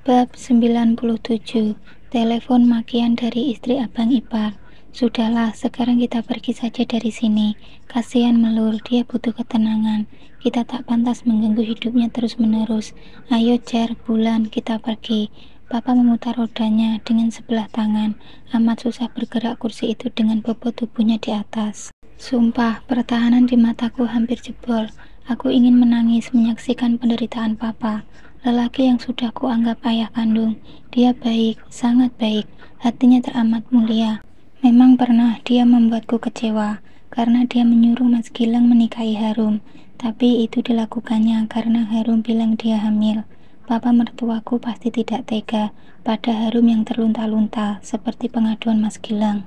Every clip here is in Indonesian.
Bab 97. Telepon makian dari istri abang ipar. Sudahlah, sekarang kita pergi saja dari sini. Kasihan Melur, dia butuh ketenangan. Kita tak pantas mengganggu hidupnya terus-menerus. Ayo Jar, Bulan, kita pergi. Papa memutar rodanya dengan sebelah tangan. Amat susah bergerak kursi itu dengan bobot tubuhnya di atas. Sumpah, pertahanan di mataku hampir jebol. Aku ingin menangis menyaksikan penderitaan papa. Lelaki yang sudah kuanggap ayah kandung. Dia baik, sangat baik. Hatinya teramat mulia. Memang pernah dia membuatku kecewa karena dia menyuruh Mas Gilang menikahi Harum. Tapi itu dilakukannya karena Harum bilang dia hamil. Papa mertuaku pasti tidak tega pada Harum yang terlunta-lunta seperti pengaduan Mas Gilang.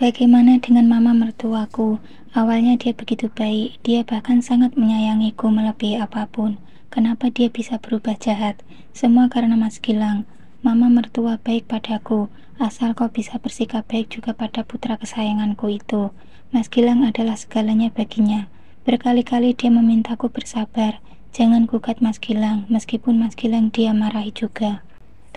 Bagaimana dengan mama mertuaku? Awalnya dia begitu baik, dia bahkan sangat menyayangiku melebihi apapun. Kenapa dia bisa berubah jahat? Semua karena Mas Gilang. Mama mertua baik padaku, asal kau bisa bersikap baik juga pada putra kesayanganku itu. Mas Gilang adalah segalanya baginya. Berkali-kali dia memintaku bersabar. Jangan gugat Mas Gilang, meskipun Mas Gilang dia marahi juga.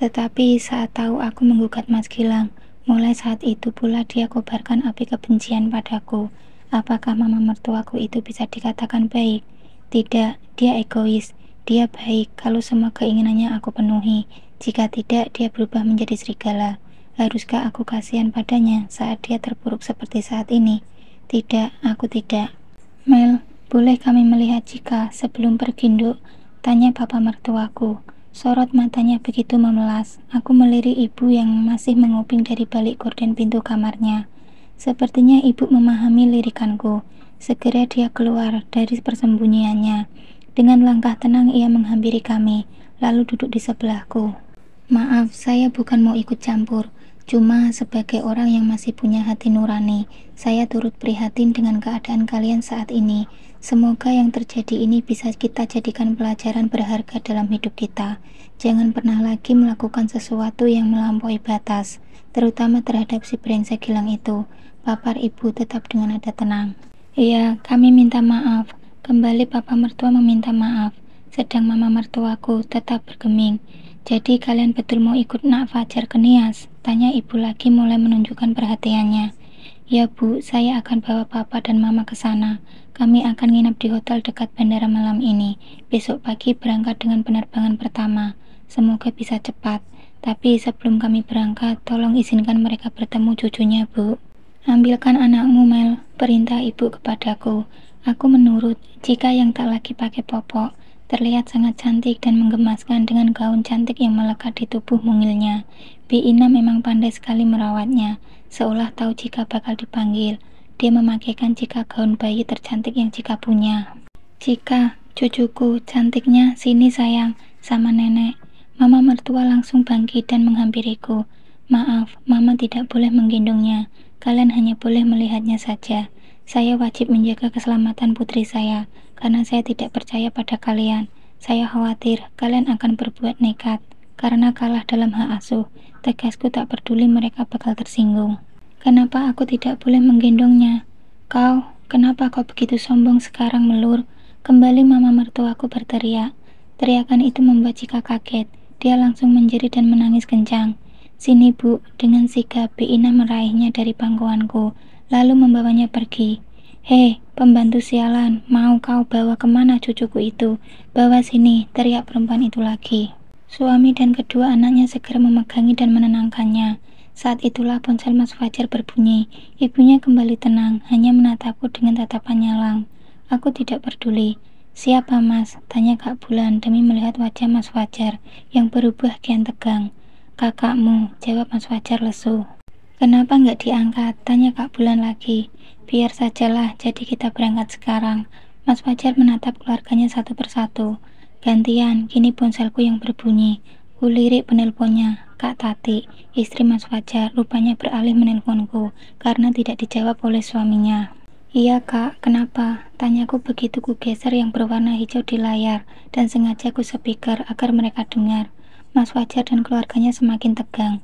Tetapi saat tahu aku menggugat Mas Gilang, mulai saat itu pula dia kobarkan api kebencian padaku. Apakah mama mertuaku itu bisa dikatakan baik? Tidak, dia egois. Dia baik kalau semua keinginannya aku penuhi. Jika tidak, dia berubah menjadi serigala. Haruskah aku kasihan padanya saat dia terpuruk seperti saat ini? Tidak, aku tidak. Mel, boleh kami melihat Cika sebelum pergi, Nduk? Tanya papa mertuaku. Sorot matanya begitu memelas. Aku melirik ibu yang masih menguping dari balik gorden pintu kamarnya. Sepertinya ibu memahami lirikanku. Segera dia keluar dari persembunyiannya. Dengan langkah tenang ia menghampiri kami, lalu duduk di sebelahku. Maaf, saya bukan mau ikut campur. Cuma sebagai orang yang masih punya hati nurani, saya turut prihatin dengan keadaan kalian saat ini. Semoga yang terjadi ini bisa kita jadikan pelajaran berharga dalam hidup kita. Jangan pernah lagi melakukan sesuatu yang melampaui batas, terutama terhadap si brengsek Gilang itu. Papar ibu tetap dengan nada tenang. Iya, kami minta maaf. Kembali papa mertua meminta maaf, sedang mama mertuaku tetap bergeming. Jadi kalian betul mau ikut Nak Fajar ke Nias? Tanya ibu lagi mulai menunjukkan perhatiannya. Ya bu, saya akan bawa papa dan mama ke sana. Kami akan nginap di hotel dekat bandara malam ini. Besok pagi berangkat dengan penerbangan pertama. Semoga bisa cepat. Tapi sebelum kami berangkat, tolong izinkan mereka bertemu cucunya, Bu. Ambilkan anakmu, Mel, perintah ibu kepadaku. Aku menurut. Jika yang tak lagi pakai popok, terlihat sangat cantik dan menggemaskan dengan gaun cantik yang melekat di tubuh mungilnya. Bi Ina memang pandai sekali merawatnya, seolah tahu jika bakal dipanggil. Dia memakaikan Cika gaun bayi tercantik yang Cika punya. Cika, cucuku, cantiknya, sini sayang, sama nenek. Mama mertua langsung bangkit dan menghampiriku. Maaf, mama tidak boleh menggendongnya. Kalian hanya boleh melihatnya saja. Saya wajib menjaga keselamatan putri saya, karena saya tidak percaya pada kalian. Saya khawatir kalian akan berbuat nekat, karena kalah dalam hak asuh. Tegasku tak peduli mereka bakal tersinggung. Kenapa aku tidak boleh menggendongnya? Kenapa kau begitu sombong sekarang, Melur? Kembali mama mertuaku berteriak. Teriakan itu membuat Cika kaget. Dia langsung menjerit dan menangis kencang. Sini bu, dengan sigap Bi Ina meraihnya dari pangkuanku, lalu membawanya pergi. Hei, pembantu sialan, mau kau bawa kemana cucuku itu? Bawa sini, teriak perempuan itu lagi. Suami dan kedua anaknya segera memegangi dan menenangkannya. Saat itulah ponsel Mas Fajar berbunyi. Ibunya kembali tenang, hanya menatapku dengan tatapan nyalang. Aku tidak peduli. Siapa mas? Tanya Kak Bulan demi melihat wajah Mas Fajar yang berubah kian tegang. Kakakmu, jawab Mas Fajar lesu. Kenapa nggak diangkat? Tanya Kak Bulan lagi. Biar sajalah, jadi kita berangkat sekarang. Mas Fajar menatap keluarganya satu persatu. Gantian, kini ponselku yang berbunyi. Kulirik penelponnya. Kak Tati, istri Mas Fajar, rupanya beralih menelponku karena tidak dijawab oleh suaminya. Iya kak, kenapa? Tanyaku begitu ku geser yang berwarna hijau di layar dan sengaja ku speaker agar mereka dengar. Mas Fajar dan keluarganya semakin tegang.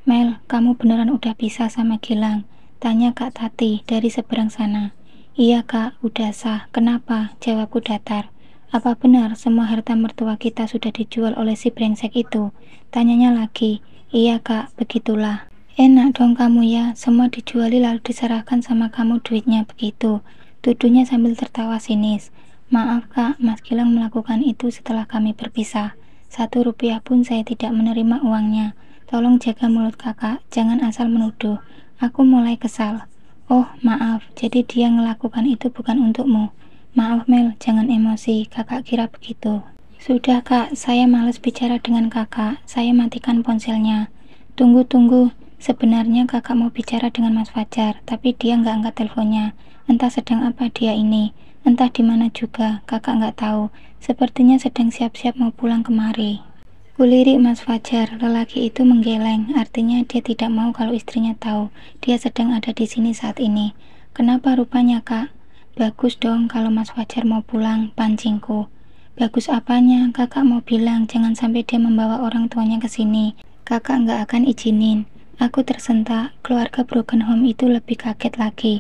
Mel, kamu beneran udah pisah sama Gilang? Tanya Kak Tati dari seberang sana. Iya kak, udah sah. Kenapa? Jawabku datar. Apa benar semua harta mertua kita sudah dijual oleh si brengsek itu? Tanyanya lagi. Iya kak, begitulah. Enak dong kamu ya, semua dijuali lalu diserahkan sama kamu duitnya begitu. Tuduhnya sambil tertawa sinis. Maaf kak, Mas Gilang melakukan itu setelah kami berpisah. 1 rupiah pun saya tidak menerima uangnya. Tolong jaga mulut kakak, jangan asal menuduh. Aku mulai kesal. Oh maaf, jadi dia melakukan itu bukan untukmu. Maaf Mel, jangan emosi, kakak kira begitu. Sudah kak, saya males bicara dengan kakak, saya matikan ponselnya. Tunggu, sebenarnya kakak mau bicara dengan Mas Fajar, tapi dia nggak angkat teleponnya. Entah sedang apa dia ini, entah di mana juga, kakak nggak tahu. Sepertinya sedang siap-siap mau pulang kemari. Kulirik Mas Fajar, lelaki itu menggeleng, artinya dia tidak mau kalau istrinya tahu dia sedang ada di sini saat ini. Kenapa rupanya kak? Bagus dong kalau Mas Fajar mau pulang, pancingku. Bagus apanya? Kakak mau bilang jangan sampai dia membawa orang tuanya ke sini. Kakak nggak akan izinin. Aku tersentak, keluarga broken home itu lebih kaget lagi.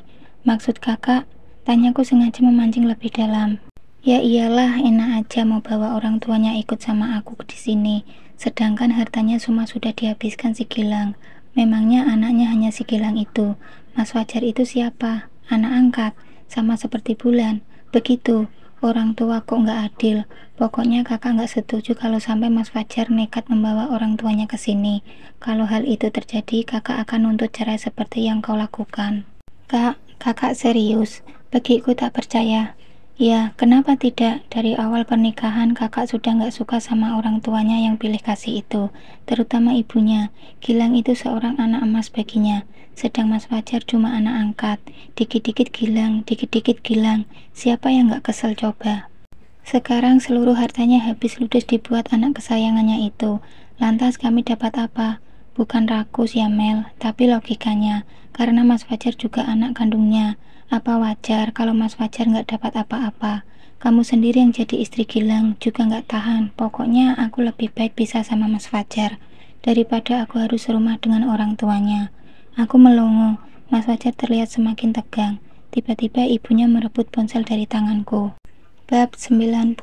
Maksud kakak? Tanyaku sengaja memancing lebih dalam. Ya iyalah, enak aja mau bawa orang tuanya ikut sama aku di sini. Sedangkan hartanya semua sudah dihabiskan si Gilang. Memangnya anaknya hanya si Gilang itu. Mas Fajar itu siapa? Anak angkat, sama seperti Bulan. Begitu. Orang tua kok nggak adil. Pokoknya kakak nggak setuju kalau sampai Mas Fajar nekat membawa orang tuanya ke sini. Kalau hal itu terjadi, kakak akan nuntut cerai seperti yang kau lakukan. Kak, kakak serius? Bagiku tak percaya. Ya, kenapa tidak? Dari awal pernikahan kakak sudah nggak suka sama orang tuanya yang pilih kasih itu, terutama ibunya. Gilang itu seorang anak emas baginya, sedang Mas Fajar cuma anak angkat. Dikit-dikit Gilang, dikit-dikit Gilang. Siapa yang nggak kesel coba? Sekarang seluruh hartanya habis ludes dibuat anak kesayangannya itu. Lantas kami dapat apa? Bukan rakus ya Mel, tapi logikanya. Karena Mas Fajar juga anak kandungnya. Apa wajar kalau Mas Fajar nggak dapat apa-apa? Kamu sendiri yang jadi istri Gilang juga nggak tahan. Pokoknya aku lebih baik bisa sama Mas Fajar daripada aku harus serumah dengan orang tuanya. Aku melongo. Mas Fajar terlihat semakin tegang. Tiba-tiba ibunya merebut ponsel dari tanganku. Bab 98.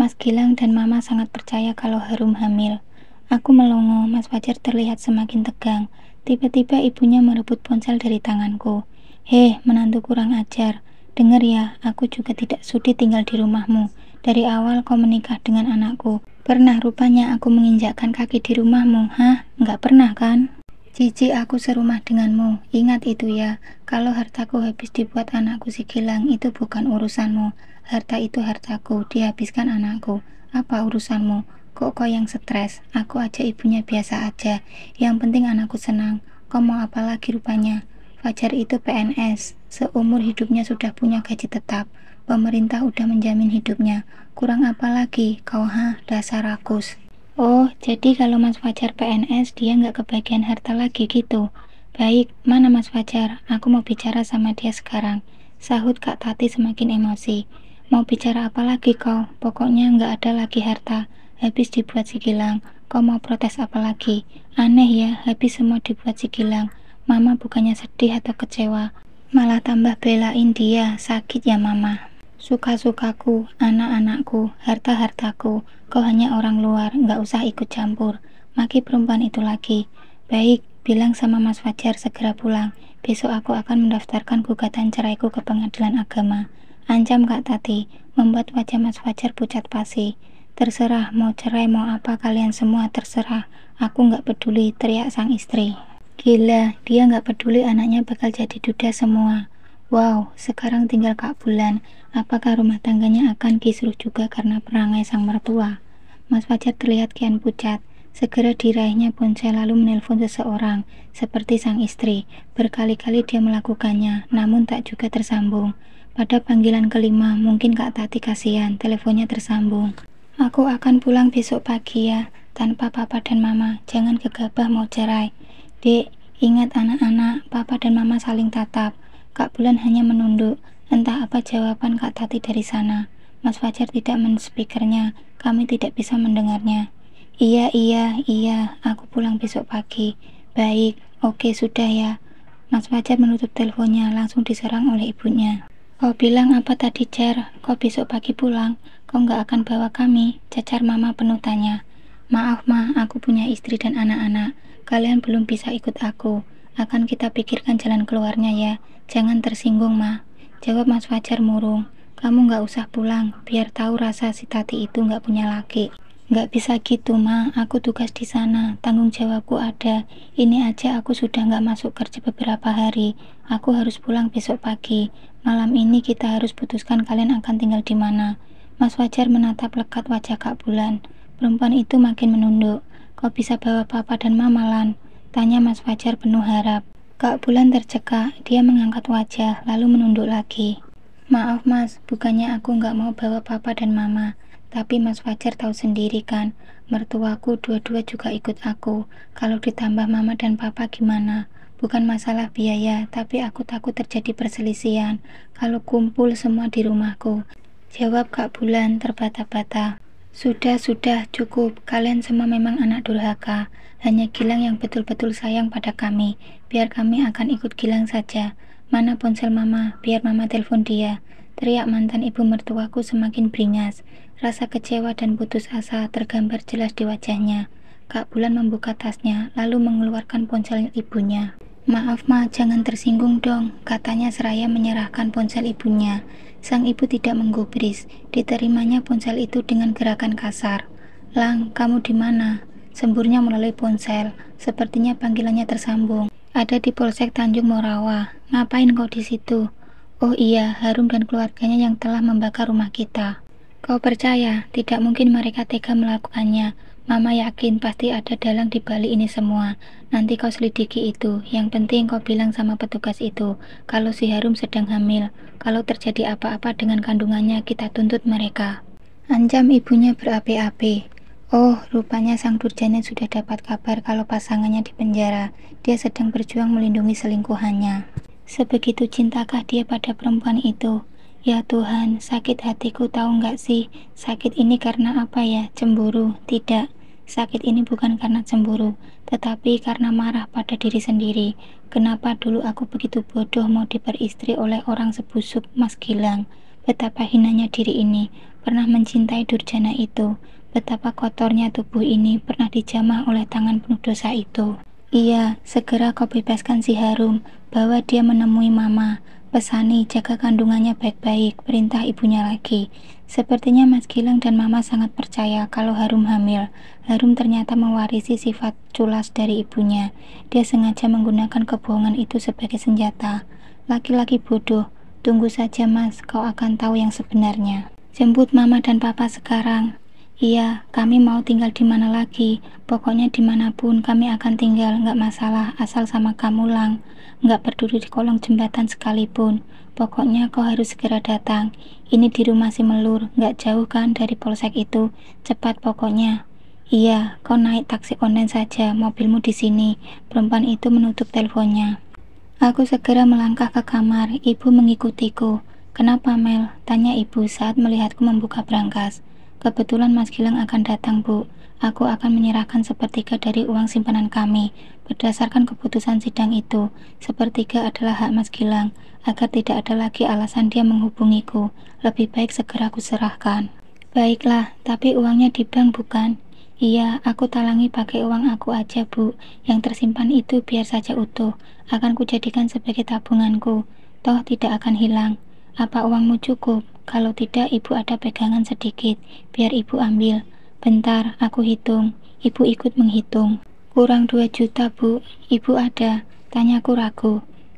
Mas Gilang dan Mama sangat percaya kalau Harum hamil. Aku melongo. Mas Fajar terlihat semakin tegang. Tiba-tiba ibunya merebut ponsel dari tanganku. Heh, menantu kurang ajar. Dengar ya, aku juga tidak sudi tinggal di rumahmu. Dari awal kau menikah dengan anakku. Pernah rupanya aku menginjakkan kaki di rumahmu, hah? Nggak pernah kan? Jijik aku serumah denganmu. Ingat itu ya, kalau hartaku habis dibuat anakku si Gilang, itu bukan urusanmu. Harta itu hartaku, dihabiskan anakku. Apa urusanmu? Kok kau yang stres? Aku aja ibunya biasa aja. Yang penting anakku senang. Kau mau apa lagi rupanya? Fajar itu PNS, seumur hidupnya sudah punya gaji tetap. Pemerintah udah menjamin hidupnya. Kurang apa lagi kau, dasar rakus. Oh, jadi kalau Mas Fajar PNS dia nggak kebagian harta lagi gitu. Baik, mana Mas Fajar? Aku mau bicara sama dia sekarang. Sahut Kak Tati semakin emosi. Mau bicara apa lagi kau? Pokoknya nggak ada lagi harta. Habis dibuat si Gilang. Kau mau protes apa lagi? Aneh ya, habis semua dibuat si Gilang. Mama bukannya sedih atau kecewa, malah tambah belain dia. Sakit ya Mama. Suka-sukaku, anak-anakku, harta-hartaku. Kau hanya orang luar, nggak usah ikut campur. Maki perempuan itu lagi. Baik, bilang sama Mas Fajar segera pulang. Besok aku akan mendaftarkan gugatan ceraiku ke pengadilan agama. Ancam Kak Tati, membuat wajah Mas Fajar pucat pasi. Terserah, mau cerai mau apa kalian semua terserah. Aku nggak peduli, teriak sang istri. Gila, dia nggak peduli anaknya bakal jadi duda semua. Wow, sekarang tinggal Kak Bulan. Apakah rumah tangganya akan kisruh juga karena perangai sang mertua? Mas Fajar terlihat kian pucat. Segera diraihnya ponsel lalu menelpon seseorang, seperti sang istri. Berkali-kali dia melakukannya, namun tak juga tersambung. Pada panggilan kelima, mungkin Kak Tati kasihan, teleponnya tersambung. Aku akan pulang besok pagi ya, tanpa papa dan mama. Jangan gegabah mau cerai. Dek, ingat anak-anak, papa dan mama saling tatap. Kak Bulan hanya menunduk. Entah apa jawaban Kak Tati dari sana. Mas Fajar tidak menspeakernya. Kami tidak bisa mendengarnya. Iya, aku pulang besok pagi. Baik, oke sudah ya. Mas Fajar menutup teleponnya, langsung diserang oleh ibunya. Kau bilang apa tadi, Cer? Kau besok pagi pulang? Kau nggak akan bawa kami? Cacar mama penuh tanya. Maaf, Ma, aku punya istri dan anak-anak. Kalian belum bisa ikut aku. Akan kita pikirkan jalan keluarnya ya. Jangan tersinggung, Ma. Jawab Mas Fajar murung. Kamu nggak usah pulang, biar tahu rasa si Tati itu nggak punya laki. Nggak bisa gitu, Ma. Aku tugas di sana. Tanggung jawabku ada. Ini aja aku sudah nggak masuk kerja beberapa hari. Aku harus pulang besok pagi. Malam ini kita harus putuskan kalian akan tinggal di mana. Mas Fajar menatap lekat wajah Kak Bulan. Perempuan itu makin menunduk. Kau bisa bawa papa dan mama, Lan? Tanya Mas Fajar penuh harap. Kak Bulan tercekak. Dia mengangkat wajah, lalu menunduk lagi. Maaf, Mas. Bukannya aku nggak mau bawa papa dan mama. Tapi Mas Fajar tahu sendiri kan, mertuaku dua-dua juga ikut aku. Kalau ditambah mama dan papa gimana? Bukan masalah biaya, tapi aku takut terjadi perselisihan kalau kumpul semua di rumahku. Jawab Kak Bulan terbata-bata. Sudah, cukup. Kalian semua memang anak durhaka. Hanya Gilang yang betul-betul sayang pada kami. Biar kami akan ikut Gilang saja. Mana ponsel mama? Biar mama telepon dia. Teriak mantan ibu mertuaku semakin beringas. Rasa kecewa dan putus asa tergambar jelas di wajahnya. Kak Bulan membuka tasnya, lalu mengeluarkan ponsel ibunya. Maaf, Ma, jangan tersinggung dong, katanya seraya menyerahkan ponsel ibunya. Sang ibu tidak menggubris, diterimanya ponsel itu dengan gerakan kasar. Lang, kamu di mana? Semburnya melalui ponsel, sepertinya panggilannya tersambung. Ada di Polsek Tanjung Morawa. Ngapain kau di situ? Oh iya, Harum dan keluarganya yang telah membakar rumah kita. Kau percaya? Tidak mungkin mereka tega melakukannya. Mama yakin pasti ada dalang di balik ini semua. Nanti kau selidiki itu. Yang penting kau bilang sama petugas itu kalau si Harum sedang hamil. Kalau terjadi apa-apa dengan kandungannya, kita tuntut mereka. Ancam ibunya berapi-api. Oh, rupanya sang Durjana sudah dapat kabar kalau pasangannya di penjara. Dia sedang berjuang melindungi selingkuhannya. Sebegitu cintakah dia pada perempuan itu? Ya Tuhan, sakit hatiku, tahu nggak sih? Sakit ini karena apa ya? Cemburu? Tidak. Sakit ini bukan karena cemburu, tetapi karena marah pada diri sendiri. Kenapa dulu aku begitu bodoh mau diperistri oleh orang sebusuk Mas Gilang? Betapa hinanya diri ini, pernah mencintai Durjana itu. Betapa kotornya tubuh ini pernah dijamah oleh tangan penuh dosa itu. Iya, segera kau bebaskan si Harum, bawa dia menemui mama. Pesani, jaga kandungannya baik-baik, perintah ibunya lagi. Sepertinya Mas Gilang dan mama sangat percaya kalau Harum hamil. Harum ternyata mewarisi sifat culas dari ibunya. Dia sengaja menggunakan kebohongan itu sebagai senjata. Laki-laki bodoh. Tunggu saja, Mas, kau akan tahu yang sebenarnya. Jemput mama dan papa sekarang. Iya, kami mau tinggal di mana lagi. Pokoknya dimanapun kami akan tinggal, nggak masalah, asal sama kamu, Lang. Nggak peduli di kolong jembatan sekalipun. Pokoknya kau harus segera datang. Ini di rumah si Melur, nggak jauh kan dari polsek itu. Cepat pokoknya. Iya, kau naik taksi online saja, mobilmu di sini. Perempuan itu menutup teleponnya. Aku segera melangkah ke kamar, ibu mengikutiku. Kenapa, Mel? Tanya ibu saat melihatku membuka brankas. Kebetulan Mas Gilang akan datang, Bu. Aku akan menyerahkan sepertiga dari uang simpanan kami. Berdasarkan keputusan sidang itu, sepertiga adalah hak Mas Gilang. Agar tidak ada lagi alasan dia menghubungiku, lebih baik segera aku serahkan. Baiklah, tapi uangnya di bank bukan? Iya, aku talangi pakai uang aku aja, Bu. Yang tersimpan itu biar saja utuh. Akan kujadikan sebagai tabunganku. Toh tidak akan hilang. Apa uangmu cukup? Kalau tidak, ibu ada pegangan sedikit. Biar ibu ambil. Bentar, aku hitung. Ibu ikut menghitung. Kurang 2 juta, Bu. Ibu ada? Tanyaku ragu.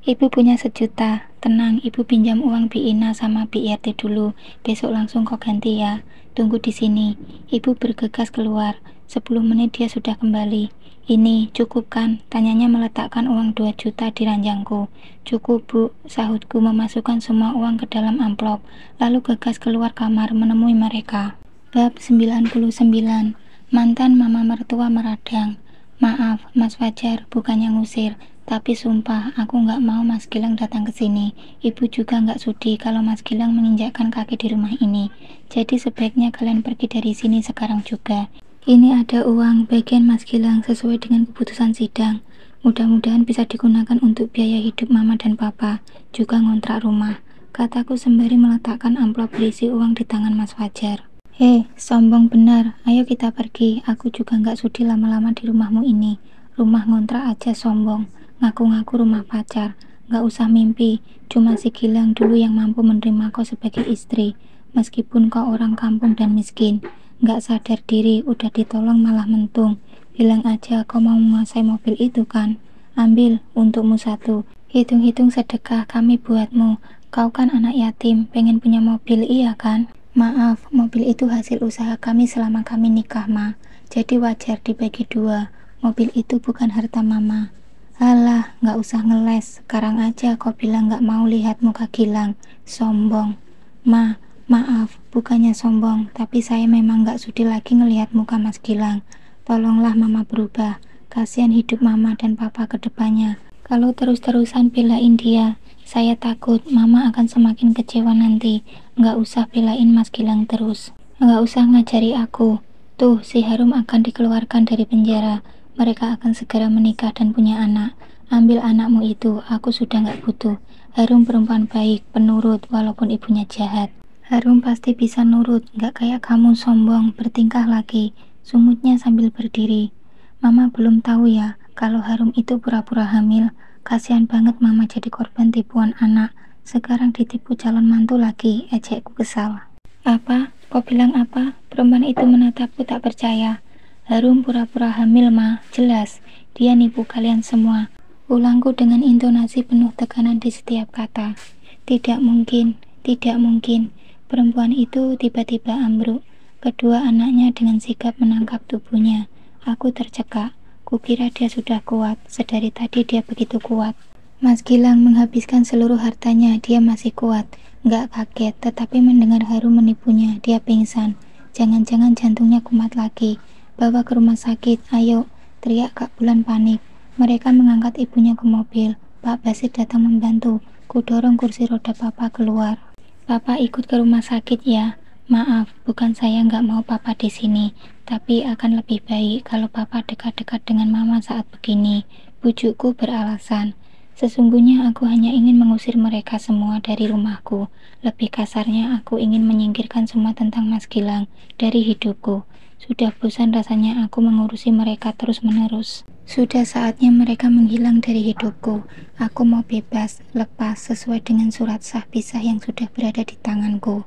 Ibu punya 1 juta. Tenang, ibu pinjam uang Bi Ina sama Bi RT dulu. Besok langsung kau ganti ya. Tunggu di sini. Ibu bergegas keluar. 10 menit dia sudah kembali. Ini cukup kan? Tanyanya meletakkan uang 2 juta di ranjangku. Cukup, Bu, sahutku memasukkan semua uang ke dalam amplop, lalu gegas keluar kamar menemui mereka. Bab 99. Mantan mama mertua meradang. Maaf, Mas Fajar, bukannya ngusir, tapi sumpah aku nggak mau Mas Gilang datang ke sini. Ibu juga nggak sudi kalau Mas Gilang menginjakkan kaki di rumah ini. Jadi sebaiknya kalian pergi dari sini sekarang juga. Ini ada uang bagian Mas Gilang sesuai dengan keputusan sidang. Mudah-mudahan bisa digunakan untuk biaya hidup mama dan papa, juga ngontrak rumah. kataku sembari meletakkan amplop berisi uang di tangan Mas Fajar. Hei, sombong benar, ayo kita pergi, aku juga nggak sudi lama-lama di rumahmu ini. Rumah ngontrak aja sombong, ngaku-ngaku rumah pacar. Nggak usah mimpi, cuma si Gilang dulu yang mampu menerima kau sebagai istri, meskipun kau orang kampung dan miskin. Nggak sadar diri, udah ditolong malah mentung. Bilang aja kau mau menguasai mobil itu kan? Ambil, untukmu satu. Hitung-hitung sedekah kami buatmu. Kau kan anak yatim, pengen punya mobil, iya kan? Maaf, mobil itu hasil usaha kami selama kami nikah, Ma. Jadi wajar dibagi dua. Mobil itu bukan harta Mama. Alah, nggak usah ngeles. Sekarang aja kau bilang nggak mau lihat muka Gilang. Sombong. Ma, maaf, bukannya sombong, tapi saya memang nggak sudi lagi ngelihat muka Mas Gilang. Tolonglah Mama berubah. Kasihan hidup Mama dan Papa ke depannya. Kalau terus-terusan belain dia, saya takut Mama akan semakin kecewa nanti. Nggak usah belain Mas Gilang terus. Nggak usah ngajari aku. Tuh, si Harum akan dikeluarkan dari penjara. Mereka akan segera menikah dan punya anak. Ambil anakmu itu, aku sudah nggak butuh. Harum perempuan baik, penurut, walaupun ibunya jahat. Harum pasti bisa nurut, nggak kayak kamu sombong, bertingkah lagi. Sumutnya sambil berdiri. Mama belum tahu ya, kalau Harum itu pura-pura hamil. Kasihan banget Mama jadi korban tipuan anak. Sekarang ditipu calon mantu lagi, ejekku kesal. Apa? Kau bilang apa? Perempuan itu menatapku tak percaya. Harum pura-pura hamil, Ma. Jelas, dia nipu kalian semua. Ulangku dengan intonasi penuh tekanan di setiap kata. Tidak mungkin, tidak mungkin. Perempuan itu tiba-tiba ambruk. Kedua anaknya dengan sigap menangkap tubuhnya. Aku tercekak. Kukira dia sudah kuat, sedari tadi dia begitu kuat. Mas Gilang menghabiskan seluruh hartanya, dia masih kuat. Nggak kaget, tetapi mendengar Harum menipunya, dia pingsan. Jangan-jangan jantungnya kumat lagi. Bawa ke rumah sakit, ayo, teriak Kak Bulan panik. Mereka mengangkat ibunya ke mobil. Pak Basit datang membantu. Kudorong kursi roda Papa keluar. Papa ikut ke rumah sakit ya. Maaf, bukan saya nggak mau Papa di sini, tapi akan lebih baik kalau Papa dekat-dekat dengan Mama saat begini. Bujukku beralasan. Sesungguhnya aku hanya ingin mengusir mereka semua dari rumahku. Lebih kasarnya, aku ingin menyingkirkan semua tentang Mas Gilang dari hidupku. Sudah bosan rasanya aku mengurusi mereka terus-menerus. Sudah saatnya mereka menghilang dari hidupku. Aku mau bebas, lepas sesuai dengan surat sah pisah yang sudah berada di tanganku.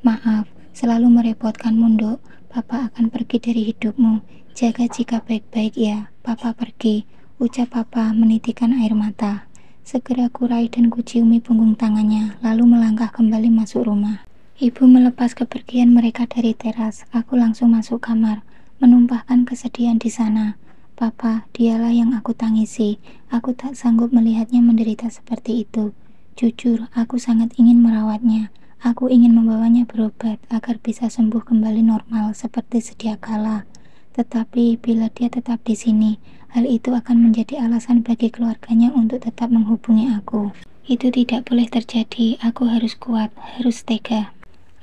Maaf, selalu merepotkanmu, Nduk. Papa akan pergi dari hidupmu. Jaga jika baik-baik ya. Papa pergi, ucap Papa menitikan air mata. Segera kurai dan kuciumi punggung tangannya, lalu melangkah kembali masuk rumah. Ibu melepas kepergian mereka dari teras. Aku langsung masuk kamar, menumpahkan kesedihan di sana. Papa, dialah yang aku tangisi. Aku tak sanggup melihatnya menderita seperti itu. Jujur, aku sangat ingin merawatnya. Aku ingin membawanya berobat agar bisa sembuh kembali normal seperti sedia kala. Tetapi bila dia tetap di sini, hal itu akan menjadi alasan bagi keluarganya untuk tetap menghubungi aku. Itu tidak boleh terjadi. Aku harus kuat, harus tega.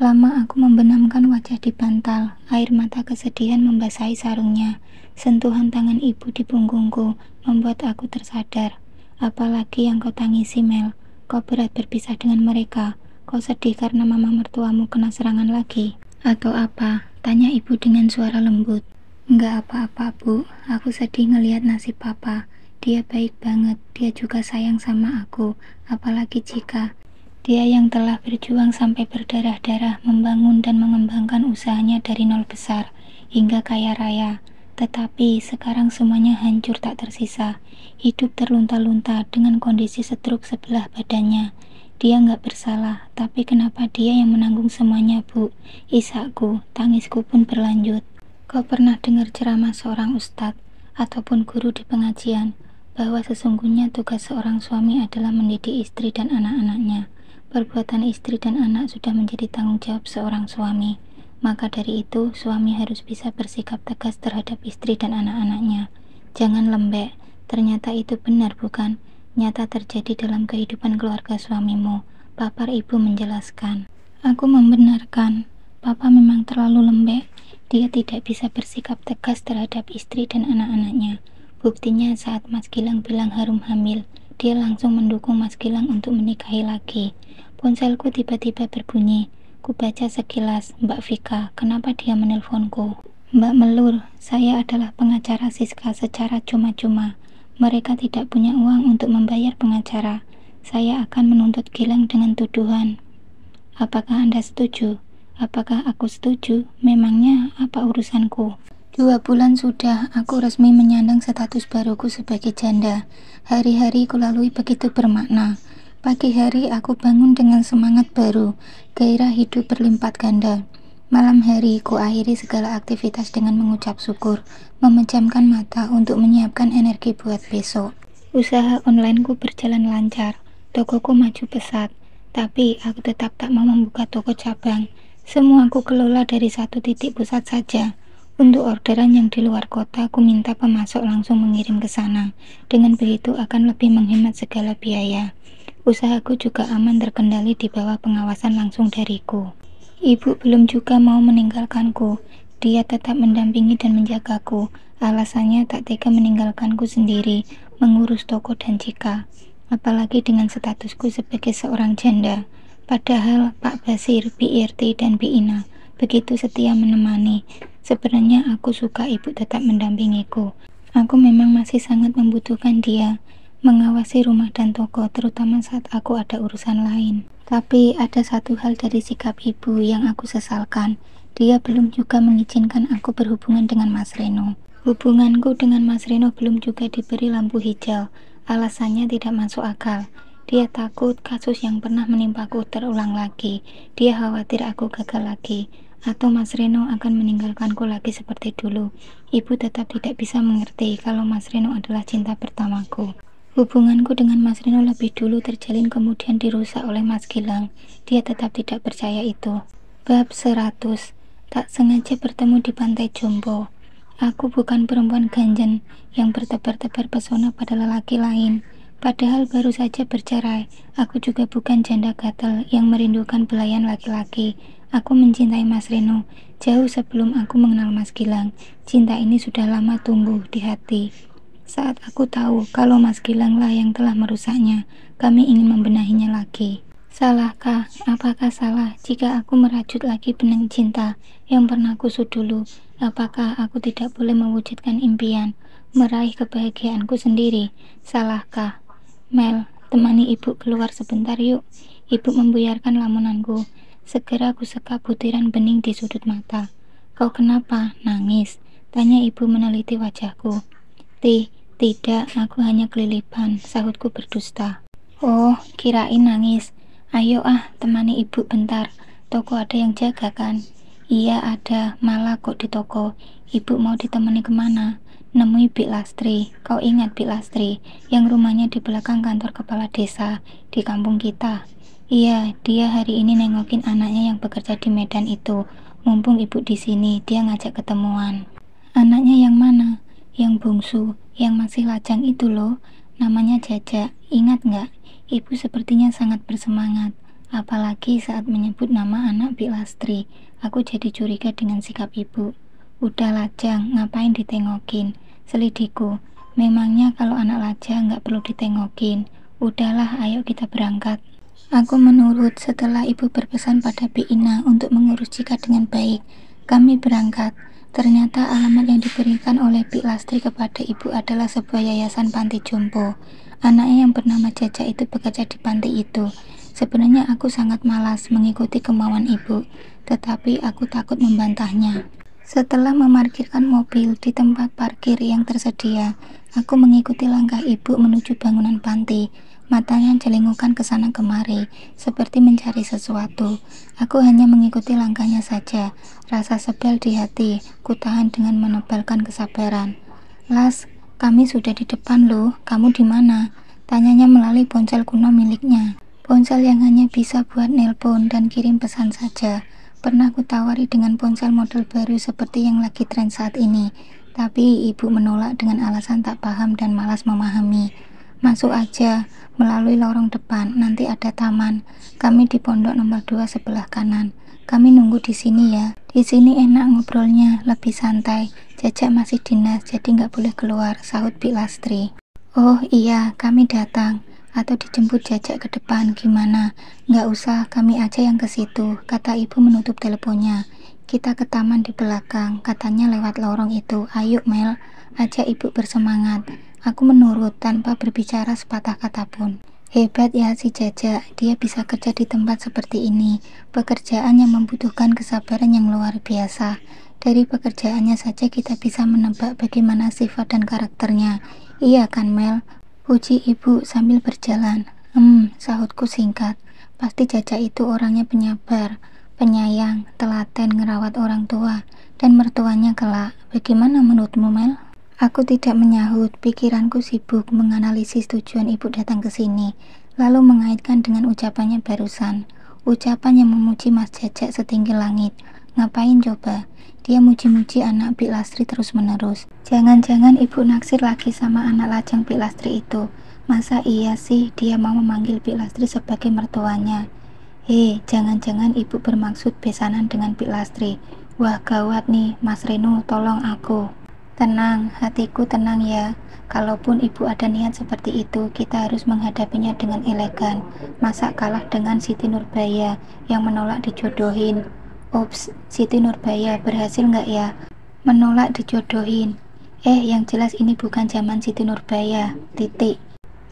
Lama aku membenamkan wajah di bantal. Air mata kesedihan membasahi sarungnya. Sentuhan tangan ibu di punggungku membuat aku tersadar. Apalagi yang kau tangisi, Mel? Kau berat berpisah dengan mereka. Kau sedih karena mama mertuamu kena serangan lagi? Atau apa? Tanya ibu dengan suara lembut. Enggak apa-apa, Bu. Aku sedih ngelihat nasib Papa. Dia baik banget. Dia juga sayang sama aku. Apalagi jika dia yang telah berjuang sampai berdarah-darah membangun dan mengembangkan usahanya dari nol besar hingga kaya raya. Tetapi sekarang semuanya hancur tak tersisa. Hidup terlunta-lunta dengan kondisi stroke sebelah badannya. Dia nggak bersalah, tapi kenapa dia yang menanggung semuanya, Bu? Isakku, tangisku pun berlanjut. Kau pernah dengar ceramah seorang ustadz ataupun guru di pengajian bahwa sesungguhnya tugas seorang suami adalah mendidik istri dan anak-anaknya. Perbuatan istri dan anak sudah menjadi tanggung jawab seorang suami. Maka dari itu, suami harus bisa bersikap tegas terhadap istri dan anak-anaknya. Jangan lembek. Ternyata itu benar, bukan? Nyata terjadi dalam kehidupan keluarga suamimu. Papar ibu menjelaskan. Aku membenarkan. Papa memang terlalu lembek. Dia tidak bisa bersikap tegas terhadap istri dan anak-anaknya. Buktinya saat Mas Gilang bilang Harum hamil, dia langsung mendukung Mas Gilang untuk menikahi lagi. Ponselku tiba-tiba berbunyi. Kubaca sekilas, Mbak Vika, kenapa dia menelponku? Mbak Melur, saya adalah pengacara Siska secara cuma-cuma. Mereka tidak punya uang untuk membayar pengacara. Saya akan menuntut Gilang dengan tuduhan. Apakah Anda setuju? Apakah aku setuju? Memangnya apa urusanku? 2 bulan sudah aku resmi menyandang status baruku sebagai janda. Hari-hari kulalui begitu bermakna. Pagi hari aku bangun dengan semangat baru, gairah hidup berlipat ganda. Malam hari ku akhiri segala aktivitas dengan mengucap syukur, memejamkan mata untuk menyiapkan energi buat besok. Usaha onlineku berjalan lancar, tokoku maju pesat, tapi aku tetap tak mau membuka toko cabang. Semua aku kelola dari satu titik pusat saja. Untuk orderan yang di luar kota, aku minta pemasok langsung mengirim ke sana. Dengan begitu akan lebih menghemat segala biaya. Usahaku juga aman terkendali di bawah pengawasan langsung dariku. Ibu belum juga mau meninggalkanku. Dia tetap mendampingi dan menjagaku. Alasannya tak tega meninggalkanku sendiri, mengurus toko dan Cika. Apalagi dengan statusku sebagai seorang janda. Padahal Pak Basir, Bi Irti, dan Bi Ina begitu setia menemani. Sebenarnya aku suka ibu tetap mendampingiku. Aku memang masih sangat membutuhkan dia, mengawasi rumah dan toko, terutama saat aku ada urusan lain. Tapi ada satu hal dari sikap ibu yang aku sesalkan. Dia belum juga mengizinkan aku berhubungan dengan Mas Reno. Hubunganku dengan Mas Reno belum juga diberi lampu hijau. Alasannya tidak masuk akal. Dia takut kasus yang pernah menimpaku terulang lagi. Dia khawatir aku gagal lagi, atau Mas Reno akan meninggalkanku lagi seperti dulu. Ibu tetap tidak bisa mengerti kalau Mas Reno adalah cinta pertamaku. Hubunganku dengan Mas Reno lebih dulu terjalin kemudian dirusak oleh Mas Gilang. Dia tetap tidak percaya itu. Bab 100. Tak sengaja bertemu di pantai Jompo. Aku bukan perempuan ganjen yang bertebar-tebar pesona pada lelaki lain. Padahal baru saja bercerai. Aku juga bukan janda gatel yang merindukan belayan laki-laki. Aku mencintai Mas Reno jauh sebelum aku mengenal Mas Gilang. Cinta ini sudah lama tumbuh di hati. Saat aku tahu kalau Mas Gilang lah yang telah merusaknya, kami ingin membenahinya lagi. Salahkah? Apakah salah jika aku merajut lagi benang cinta yang pernah kusut dulu? Apakah aku tidak boleh mewujudkan impian, meraih kebahagiaanku sendiri? Salahkah? Mel, temani ibu keluar sebentar yuk. Ibu membuyarkan lamunanku. Segera kusekap butiran bening di sudut mata. Kau kenapa? Nangis? Tanya ibu meneliti wajahku. Tidak, aku hanya kelilipan, sahutku berdusta. Oh, kirain nangis. Ayo temani ibu bentar. Toko ada yang jaga kan? Iya ada, malah kok di toko. Ibu mau ditemani kemana? Nemui Bik Lastri. Kau ingat Bik Lastri yang rumahnya di belakang kantor kepala desa di kampung kita? Iya, dia hari ini nengokin anaknya yang bekerja di Medan itu. Mumpung ibu di sini, dia ngajak ketemuan. Anaknya yang mana? Yang bungsu, yang masih lajang itu loh. Namanya Jaja. Ingat nggak? Ibu sepertinya sangat bersemangat. Apalagi saat menyebut nama anak Bik Lastri. Aku jadi curiga dengan sikap ibu. Udah lajang, ngapain ditengokin? Selidiku, memangnya kalau anak lajang nggak perlu ditengokin. Udahlah, ayo kita berangkat. Aku menurut setelah ibu berpesan pada Bi Ina untuk mengurus Cika dengan baik. Kami berangkat. Ternyata alamat yang diberikan oleh Bik Lastri kepada ibu adalah sebuah yayasan panti jompo. Anaknya yang bernama Jaja itu bekerja di panti itu. Sebenarnya aku sangat malas mengikuti kemauan ibu, tetapi aku takut membantahnya. Setelah memarkirkan mobil di tempat parkir yang tersedia, aku mengikuti langkah ibu menuju bangunan panti. Matanya celingukan ke sana kemari, seperti mencari sesuatu. Aku hanya mengikuti langkahnya saja. Rasa sebel di hati, kutahan dengan menebalkan kesabaran. Las, kami sudah di depan loh, kamu di mana? Tanyanya melalui ponsel kuno miliknya. Ponsel yang hanya bisa buat nelpon dan kirim pesan saja. Pernah ku tawari dengan ponsel model baru seperti yang lagi tren saat ini, tapi ibu menolak dengan alasan tak paham dan malas memahami. Masuk aja, melalui lorong depan, nanti ada taman. Kami di pondok nomor 2 sebelah kanan. Kami nunggu di sini ya. Di sini enak ngobrolnya, lebih santai. Jajak masih dinas, jadi nggak boleh keluar, sahut Bik Lastri. Oh iya, kami datang. Atau dijemput Jajak ke depan, gimana? Nggak usah, kami aja yang ke situ, kata ibu menutup teleponnya. Kita ke taman di belakang, katanya lewat lorong itu. Ayo Mel, ajak ibu bersemangat. Aku menurut tanpa berbicara sepatah kata pun. Hebat ya si Jajak, dia bisa kerja di tempat seperti ini. Pekerjaan yang membutuhkan kesabaran yang luar biasa. Dari pekerjaannya saja kita bisa menebak bagaimana sifat dan karakternya. Iya kan Mel? Puji ibu sambil berjalan. Sahutku singkat. Pasti Jajak itu orangnya penyabar, penyayang, telaten ngerawat orang tua, dan mertuanya kelak. Bagaimana menurutmu Mel? Aku tidak menyahut, pikiranku sibuk menganalisis tujuan ibu datang ke sini, lalu mengaitkan dengan ucapannya barusan. Ucapan yang memuji Mas Jajak setinggi langit. Ngapain coba? Dia muji-muji anak Bik Lastri terus-menerus. Jangan-jangan ibu naksir lagi sama anak lajang Bik Lastri itu. Masa iya sih dia mau memanggil Bik Lastri sebagai mertuanya? Jangan-jangan ibu bermaksud besanan dengan Bik Lastri. Wah gawat nih, Mas Reno, tolong aku. Tenang, hatiku tenang ya. Kalaupun ibu ada niat seperti itu, kita harus menghadapinya dengan elegan. Masa kalah dengan Siti Nurbaya yang menolak dijodohin? Ups, Siti Nurbaya berhasil nggak ya menolak dijodohin? Yang jelas ini bukan zaman Siti Nurbaya, titik.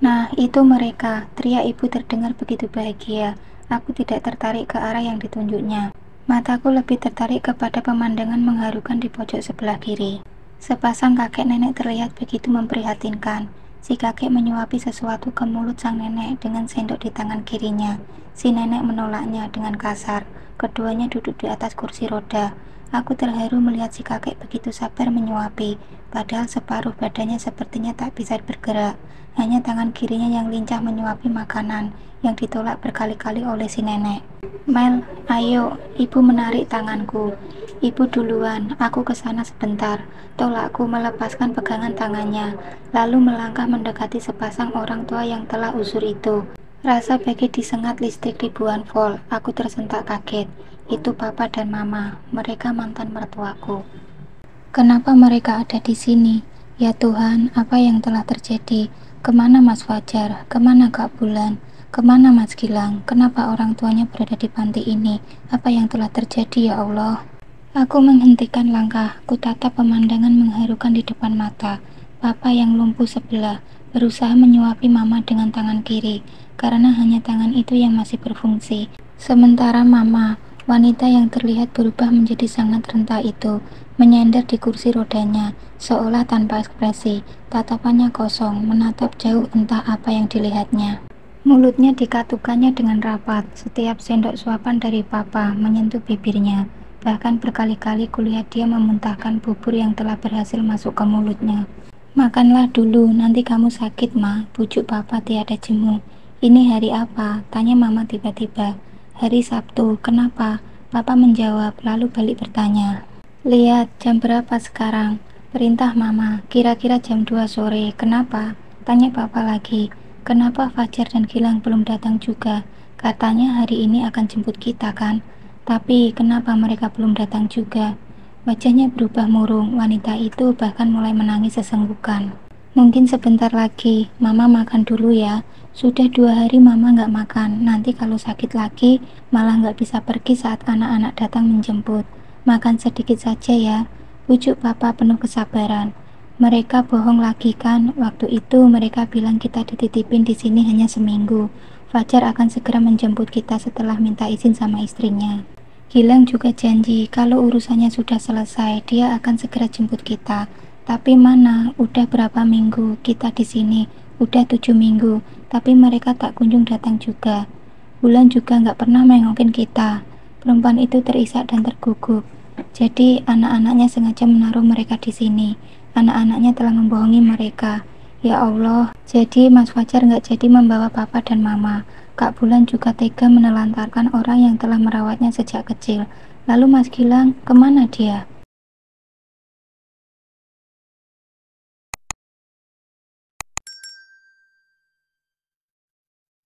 Nah, itu mereka, teriak ibu terdengar begitu bahagia. Aku tidak tertarik ke arah yang ditunjuknya. Mataku lebih tertarik kepada pemandangan mengharukan di pojok sebelah kiri. Sepasang kakek nenek terlihat begitu memprihatinkan. Si kakek menyuapi sesuatu ke mulut sang nenek dengan sendok di tangan kirinya. Si nenek menolaknya dengan kasar. Keduanya duduk di atas kursi roda. Aku terharu melihat si kakek begitu sabar menyuapi, padahal separuh badannya sepertinya tak bisa bergerak. Hanya tangan kirinya yang lincah menyuapi makanan yang ditolak berkali-kali oleh si nenek. Mel, ayo, ibu menarik tanganku. Ibu duluan, aku ke sana sebentar. Tolakku melepaskan pegangan tangannya, lalu melangkah mendekati sepasang orang tua yang telah usur itu. Rasa bagi disengat listrik ribuan volt. Aku tersentak kaget. Itu papa dan mama, mereka mantan mertuaku. Kenapa mereka ada di sini? Ya Tuhan, apa yang telah terjadi? Kemana Mas Fajar? Kemana Kak Bulan? Kemana Mas Gilang? Kenapa orang tuanya berada di panti ini? Apa yang telah terjadi ya Allah? Aku menghentikan langkah, kutatap pemandangan mengharukan di depan mata. Papa yang lumpuh sebelah, berusaha menyuapi mama dengan tangan kiri, karena hanya tangan itu yang masih berfungsi. Sementara mama, wanita yang terlihat berubah menjadi sangat renta itu, menyender di kursi rodanya, seolah tanpa ekspresi, tatapannya kosong, menatap jauh entah apa yang dilihatnya. Mulutnya dikatukannya dengan rapat, setiap sendok suapan dari papa menyentuh bibirnya. Bahkan berkali-kali kulihat dia memuntahkan bubur yang telah berhasil masuk ke mulutnya. Makanlah dulu, nanti kamu sakit ma, bujuk papa tiada jemu. Ini hari apa? Tanya mama tiba-tiba. Hari Sabtu, kenapa? Papa menjawab, lalu balik bertanya. Lihat, jam berapa sekarang? Perintah mama, kira-kira jam 2 sore, kenapa? Tanya papa lagi. Kenapa Fajar dan Gilang belum datang juga? Katanya hari ini akan jemput kita kan? Tapi kenapa mereka belum datang juga? Wajahnya berubah murung, wanita itu bahkan mulai menangis sesenggukan. Mungkin sebentar lagi, mama makan dulu ya. Sudah 2 hari mama nggak makan, nanti kalau sakit lagi malah nggak bisa pergi saat anak-anak datang menjemput. Makan sedikit saja ya, bujuk papa penuh kesabaran. Mereka bohong lagi kan, waktu itu mereka bilang kita dititipin di sini hanya seminggu. Fajar akan segera menjemput kita setelah minta izin sama istrinya. Gilang juga janji kalau urusannya sudah selesai, dia akan segera jemput kita. Tapi mana, udah berapa minggu kita di sini? Udah 7 minggu, tapi mereka tak kunjung datang juga. Bulan juga nggak pernah nengokin kita. Perempuan itu terisak dan terguguk. Jadi anak-anaknya sengaja menaruh mereka di sini. Anak-anaknya telah membohongi mereka. Ya Allah, jadi Mas Fajar nggak jadi membawa papa dan mama. Kak Bulan juga tega menelantarkan orang yang telah merawatnya sejak kecil. Lalu Mas Gilang, kemana dia?